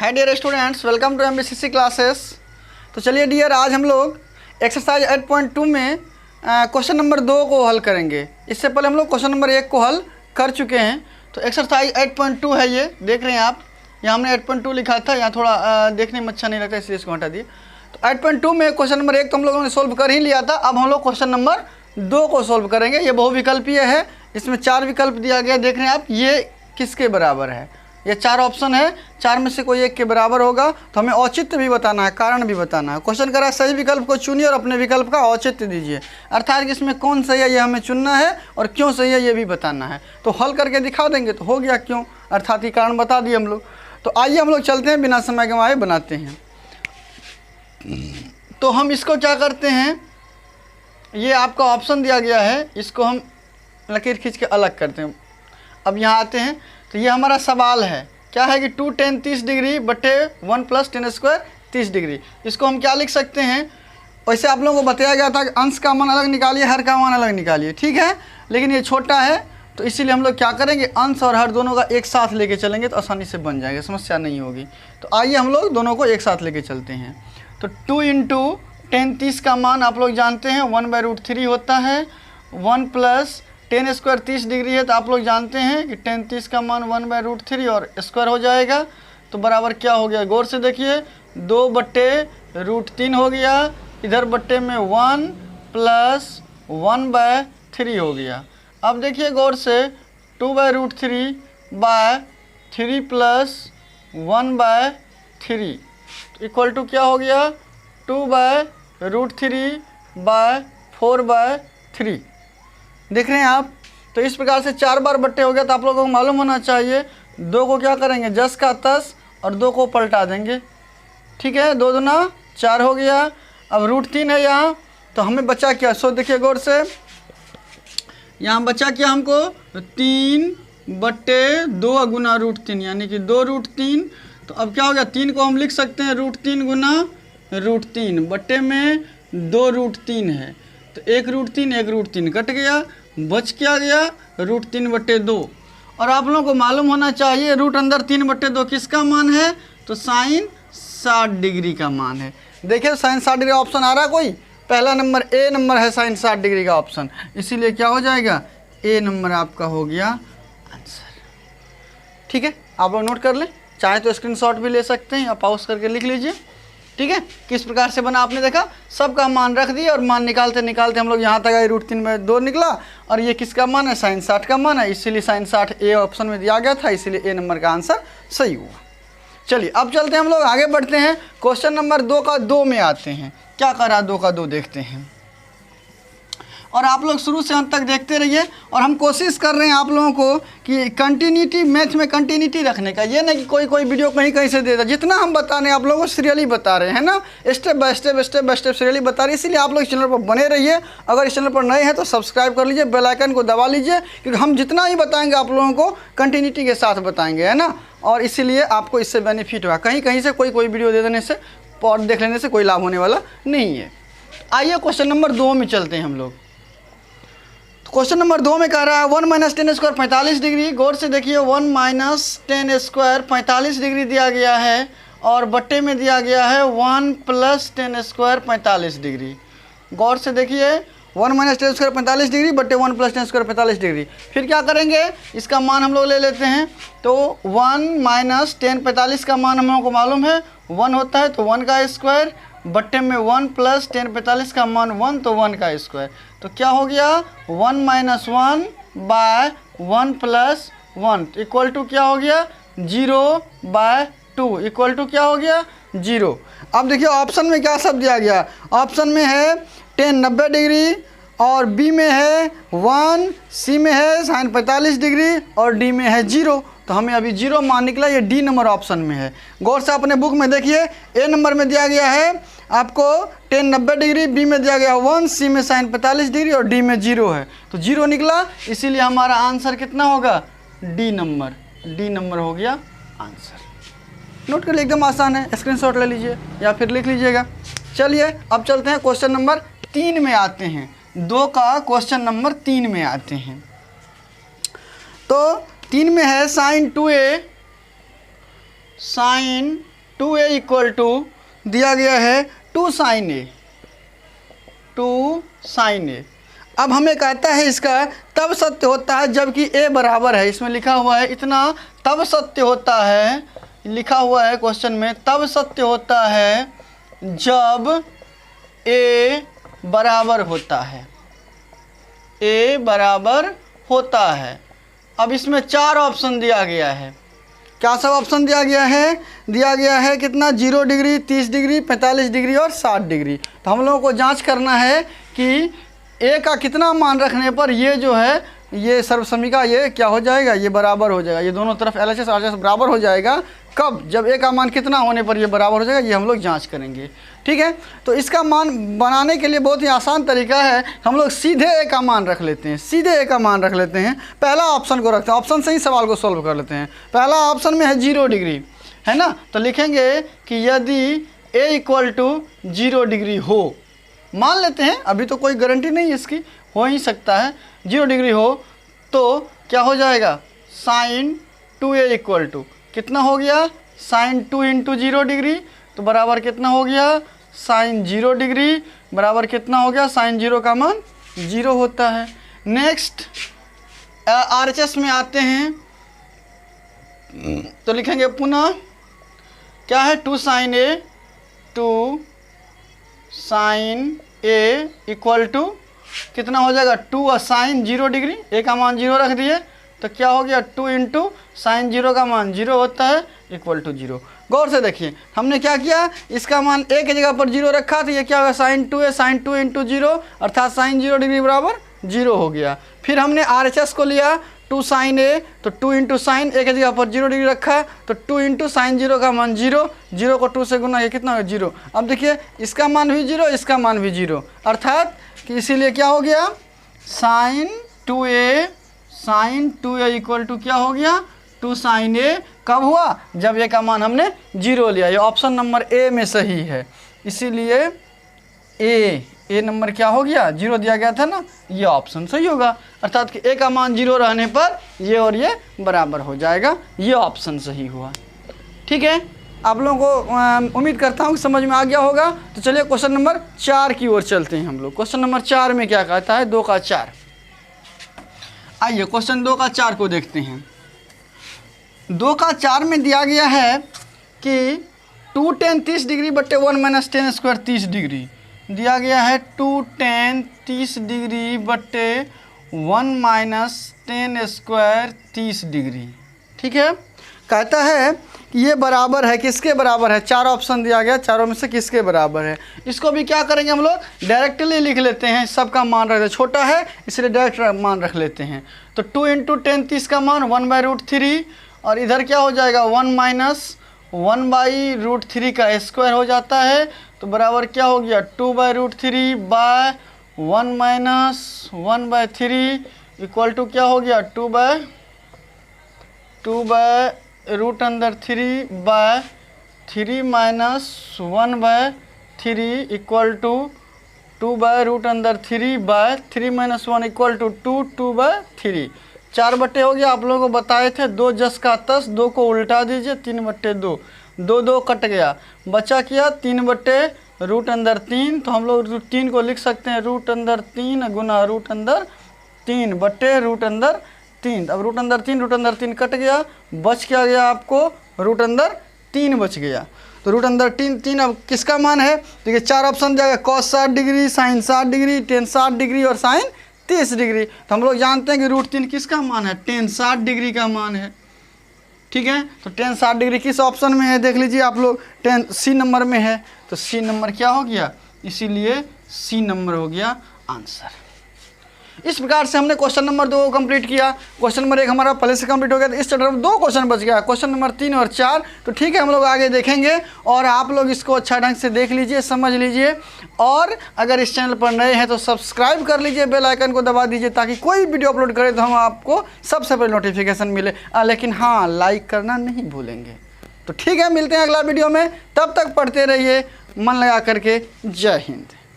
Hi dear students, welcome to MBCC classes. तो चलिए dear, आज हम लोग एक्सरसाइज 8.2 में क्वेश्चन नंबर 2 को हल करेंगे। इससे पहले हम लोग क्वेश्चन नंबर 1 को हल कर चुके हैं। तो एक्सरसाइज 8.2 है, ये देख रहे हैं आप। यहाँ हमने 8.2 लिखा था, यहाँ थोड़ा देखने में अच्छा नहीं लगता इसलिए इसको हटा दिए। तो 8.2 में क्वेश्चन नंबर 1 तो हम लोगों ने सोल्व कर ही लिया था। अब हम लोग क्वेश्चन नंबर 2 को सोल्व करेंगे। ये बहुविकल्पीय है, इसमें 4 विकल्प दिया गया, देख रहे हैं आप। ये किसके बराबर है? ये 4 ऑप्शन है, 4 में से कोई एक के बराबर होगा। तो हमें औचित्य भी बताना है, कारण भी बताना है। क्वेश्चन करा सही विकल्प को चुनिए और अपने विकल्प का औचित्य दीजिए, अर्थात कि इसमें कौन सही है ये हमें चुनना है और क्यों सही है ये भी बताना है। तो हल करके दिखा देंगे तो हो गया क्यों, अर्थात कि कारण बता दिए हम लोग। तो आइए हम लोग चलते हैं, बिना समय गंवाए बनाते हैं। तो हम इसको क्या करते हैं, ये आपका ऑप्शन दिया गया है, इसको हम लकीर खींच के अलग करते हैं। अब यहाँ आते हैं तो ये हमारा सवाल है, क्या है कि 2 tan 30 डिग्री बटे 1 + tan स्क्वायर 30 डिग्री। इसको हम क्या लिख सकते हैं, वैसे आप लोगों को बताया गया था कि अंश का मान अलग निकालिए, हर का मान अलग निकालिए, ठीक है। लेकिन ये छोटा है तो इसीलिए हम लोग क्या करेंगे, अंश और हर दोनों का एक साथ लेके चलेंगे तो आसानी से बन जाएगा, समस्या नहीं होगी। तो आइए हम लोग दोनों को एक साथ लेके चलते हैं। तो 2 × tan 30 का मान आप लोग जानते हैं 1/√3 होता है। 1 + tan स्क्वायर 30 डिग्री है तो आप लोग जानते हैं कि tan 30 का मान 1/√3 और स्क्वायर हो जाएगा। तो बराबर क्या हो गया, गौर से देखिए, 2/√3 हो गया, इधर बट्टे में 1 + 1/3 हो गया। अब देखिए गौर से, 2/√3 / 3 + 1/3 इक्वल टू क्या हो गया, 2/√3 / 4/3। देख रहे हैं आप। तो इस प्रकार से 4 बार बट्टे हो गया। तो आप लोगों को मालूम होना चाहिए, 2 को क्या करेंगे, 10 का 10 और 2 को पलटा देंगे, ठीक है। 2 दूना 4 हो गया। अब √3 है यहाँ, तो हमें बचा क्या, सो देखिए गौर से, यहाँ बचा क्या हमको, 3/2 गुना √3 यानी कि 2√3। तो अब क्या हो गया, 3 को हम लिख सकते हैं √3 गुना √3, बट्टे में 2√3 है तो 1√3 1√3 कट गया, बच क्या गया, √3/2। और आप लोगों को मालूम होना चाहिए रूट अंदर 3/2 किसका मान है, तो साइन 60 डिग्री का मान है। देखिए साइन 60 डिग्री ऑप्शन आ रहा है कोई, पहला नंबर ए नंबर है साइन 60 डिग्री का ऑप्शन, इसीलिए क्या हो जाएगा, ए नंबर आपका हो गया आंसर। ठीक है, आप लोग नोट कर लें, चाहे तो स्क्रीनशॉट भी ले सकते हैं या पॉज करके लिख लीजिए, ठीक है। किस प्रकार से बना आपने देखा, सबका मान रख दिया और मान निकालते निकालते हम लोग यहाँ तक आए, √3/2 निकला। और ये किसका मान है, साइन 60 का मान है, इसीलिए साइन 60 ए ऑप्शन में दिया गया था, इसीलिए ए नंबर का आंसर सही हुआ। चलिए अब चलते हैं, हम लोग आगे बढ़ते हैं। क्वेश्चन नंबर 2 का 2 में आते हैं। क्या करा 2 का 2 देखते हैं, और आप लोग शुरू से अंत तक देखते रहिए। और हम कोशिश कर रहे हैं आप लोगों को कि कंटिन्यूटी, मैथ में कंटिन्यूटी रखने का, ये नहीं कि कोई वीडियो कहीं कहीं से देता। जितना हम बता रहे हैं आप लोगों को सीरियली बता रहे हैं ना, स्टेप बाय स्टेप सीरियली बता रहे हैं। इसीलिए आप लोग इस चैनल पर बने रहिए। अगर इस चैनल पर नए हैं तो सब्सक्राइब कर लीजिए, बेल आइकन को दबा लीजिए, क्योंकि हम जितना ही बताएंगे आप लोगों को कंटिन्यूटी के साथ बताएंगे, है ना। और इसीलिए आपको इससे बेनिफिट होगा, कहीं कहीं से कोई वीडियो दे देने से और देख लेने से कोई लाभ होने वाला नहीं है। आइए क्वेश्चन नंबर 2 में चलते हैं हम लोग। क्वेश्चन नंबर 2 में कह रहा है 1 - tan स्क्वायर 45 डिग्री। गौर से देखिए, 1 - tan स्क्वायर 45 डिग्री दिया गया है और बट्टे में दिया गया है 1 + tan स्क्वायर 45 डिग्री। गौर से देखिए, 1 - tan स्क्वायर 45 डिग्री बट्टे 1 + tan स्क्वायर 45 डिग्री। फिर क्या करेंगे, इसका मान हम लोग ले लेते हैं। तो 1 - tan 45 का मान हम लोगों को मालूम है 1 होता है, तो 1 का स्क्वायर, बट्टे में 1 + tan 45 का मान 1, तो 1 का स्क्वायर। तो क्या हो गया, 1 - 1 / 1 + 1 इक्वल टू क्या हो गया, 0/2 इक्वल टू क्या हो गया, 0। अब देखिए ऑप्शन में क्या सब दिया गया, ऑप्शन में है tan 90 डिग्री, और बी में है 1, सी में है साइन 45 डिग्री और डी में है 0। तो हमें अभी 0 मान निकला, ये डी नंबर ऑप्शन में है। गौर से अपने बुक में देखिए, ए नंबर में दिया गया है आपको tan 90 डिग्री, बी में दिया गया 1, सी में साइन 45 डिग्री और डी में 0 है। तो 0 निकला, इसीलिए हमारा आंसर कितना होगा, डी नंबर हो गया आंसर। नोट कर लिए, एकदम आसान है, स्क्रीनशॉट ले लीजिए या फिर लिख लीजिएगा। चलिए अब चलते हैं क्वेश्चन नंबर 3 में आते हैं। 2 का क्वेश्चन नंबर 3 में आते हैं। तो 3 में है sign 2a sign 2a equal to दिया गया है 2 साइन ए, 2 साइन ए। अब हमें कहता है इसका तब सत्य होता है जबकि a बराबर है, इसमें लिखा हुआ है इतना, तब सत्य होता है, लिखा हुआ है क्वेश्चन में, तब सत्य होता है जब a बराबर होता है, a बराबर होता है। अब इसमें 4 ऑप्शन दिया गया है। क्या सब ऑप्शन दिया गया है? दिया गया है कितना, 0 डिग्री, 30 डिग्री, 45 डिग्री और 60 डिग्री। तो हम लोगों को जांच करना है कि ए का कितना मान रखने पर ये जो है ये सर्वसमीका ये क्या हो जाएगा, ये बराबर हो जाएगा, ये दोनों तरफ LHS RHS बराबर हो जाएगा। कब? जब ए का मान कितना होने पर ये बराबर हो जाएगा, ये हम लोग जांच करेंगे। ठीक है, तो इसका मान बनाने के लिए बहुत ही आसान तरीका है, हम लोग सीधे ए का मान रख लेते हैं, सीधे ए का मान रख लेते हैं। पहला ऑप्शन को रखते हैं, ऑप्शन से ही सवाल को सॉल्व कर लेते हैं। पहला ऑप्शन में है 0 डिग्री, है ना, तो लिखेंगे कि यदि ए इक्वल टू 0 डिग्री हो, मान लेते हैं, अभी तो कोई गारंटी नहीं है इसकी, हो ही सकता है, 0 डिग्री हो तो क्या हो जाएगा, साइन 2a इक्वल टू कितना हो गया, साइन 2 इंटू 0 डिग्री, तो बराबर कितना हो गया, साइन 0 डिग्री बराबर कितना हो गया, साइन 0 का मान 0 होता है। नेक्स्ट RHS में आते हैं, तो लिखेंगे पुनः क्या है, 2 sine a, 2 sine a equal to कितना हो जाएगा, 2 साइन 0 डिग्री, a का मान 0 रख दिए, तो क्या हो गया, 2 इंटू साइन 0 का मान 0 होता है इक्वल टू 0। गौर से देखिए, हमने क्या किया, इसका मान a की जगह पर 0 रखा, तो ये क्या होगा, साइन 2a, साइन 2 इंटू 0 अर्थात साइन 0 डिग्री बराबर 0 हो गया। फिर हमने RHS को लिया 2 साइन a, तो 2 इंटू साइन a की जगह पर 0 डिग्री रखा, तो 2 इंटू साइन 0 का मान 0, 0 को 2 से गुना, ये कितना होगा 0। अब देखिए इसका मान भी 0, इसका मान भी 0, अर्थात कि इसीलिए क्या हो गया, साइन 2a इक्वल टू क्या हो गया, 2 साइन a। कब हुआ, जब a का मान हमने 0 लिया। ये ऑप्शन नंबर a में सही है, इसीलिए ए नंबर क्या हो गया, 0 दिया गया था ना, ये ऑप्शन सही होगा, अर्थात कि a का मान 0 रहने पर ये और ये बराबर हो जाएगा, ये ऑप्शन सही हुआ। ठीक है, आप लोगों को उम्मीद करता हूँ कि समझ में आ गया होगा। तो चलिए क्वेश्चन नंबर 4 की ओर चलते हैं हम लोग। क्वेश्चन नंबर 4 में क्या कहता है, 2 का 4। आइए क्वेश्चन 2 का 4 को देखते हैं। 2 का 4 में दिया गया है कि 2 tan 30 डिग्री बटे 1 माइनस tan स्क्वायर 30 डिग्री दिया गया है, 2 tan 30 डिग्री बटे 1 माइनस tan स्क्वायर 30 डिग्री। ठीक है, कहता है कि ये बराबर है, किसके बराबर है, 4 ऑप्शन दिया गया, चारों में से किसके बराबर है। इसको भी क्या करेंगे हम लोग, डायरेक्टली लिख लेते हैं, सबका मान रख देते, छोटा है इसलिए डायरेक्ट मान रख लेते हैं। तो 2 इंटू tan 30 का मान 1/√3, और इधर क्या हो जाएगा, 1 माइनस 1/√3 का स्क्वायर हो जाता है, तो बराबर क्या हो गया, 2/√3 बाय 1 माइनस 1/3 इक्वल टू क्या हो गया, 2/√3 by 3 minus 1/3 equal to 2/√3 by 3 minus 1 equal to 2/3। 4 बट्टे हो गया, आप लोगों को बताए थे 2 जस का 10, 2 को उल्टा दीजिए, 3/2, 2 कट गया, बचा क्या 3/√3। तो हम लोग √3 को लिख सकते हैं √3 गुना √3 बट्टे √3। अब √3 कट गया, बच क्या गया आपको, √3 बच गया। तो √3 अब किसका मान है, देखिए 4 ऑप्शन दिया गया, cos 60 degree, sine 60 degree, tan 60 degree और साइन 30 डिग्री। तो हम लोग जानते हैं कि √3 किसका मान है, tan 60 डिग्री का मान है। ठीक है, तो tan 60 डिग्री किस ऑप्शन में है, देख लीजिए आप लोग, C नंबर में है, तो C नंबर क्या हो गया, इसीलिए C नंबर हो गया आंसर। इस प्रकार से हमने क्वेश्चन नंबर 2 को कंप्लीट किया। क्वेश्चन नंबर 1 हमारा पहले से कंप्लीट हो गया, तो इस चैप्टर में 2 क्वेश्चन बच गया, क्वेश्चन नंबर 3 और 4। तो ठीक है, हम लोग आगे देखेंगे, और आप लोग इसको अच्छा ढंग से देख लीजिए, समझ लीजिए, और अगर इस चैनल पर नए हैं तो सब्सक्राइब कर लीजिए, बेल आइकन को दबा दीजिए, ताकि कोई वीडियो अपलोड करें तो हम आपको सबसे पहले नोटिफिकेशन मिले। लेकिन हाँ, लाइक करना नहीं भूलेंगे। तो ठीक है, मिलते हैं अगला वीडियो में, तब तक पढ़ते रहिए मन लगा करके। जय हिंद।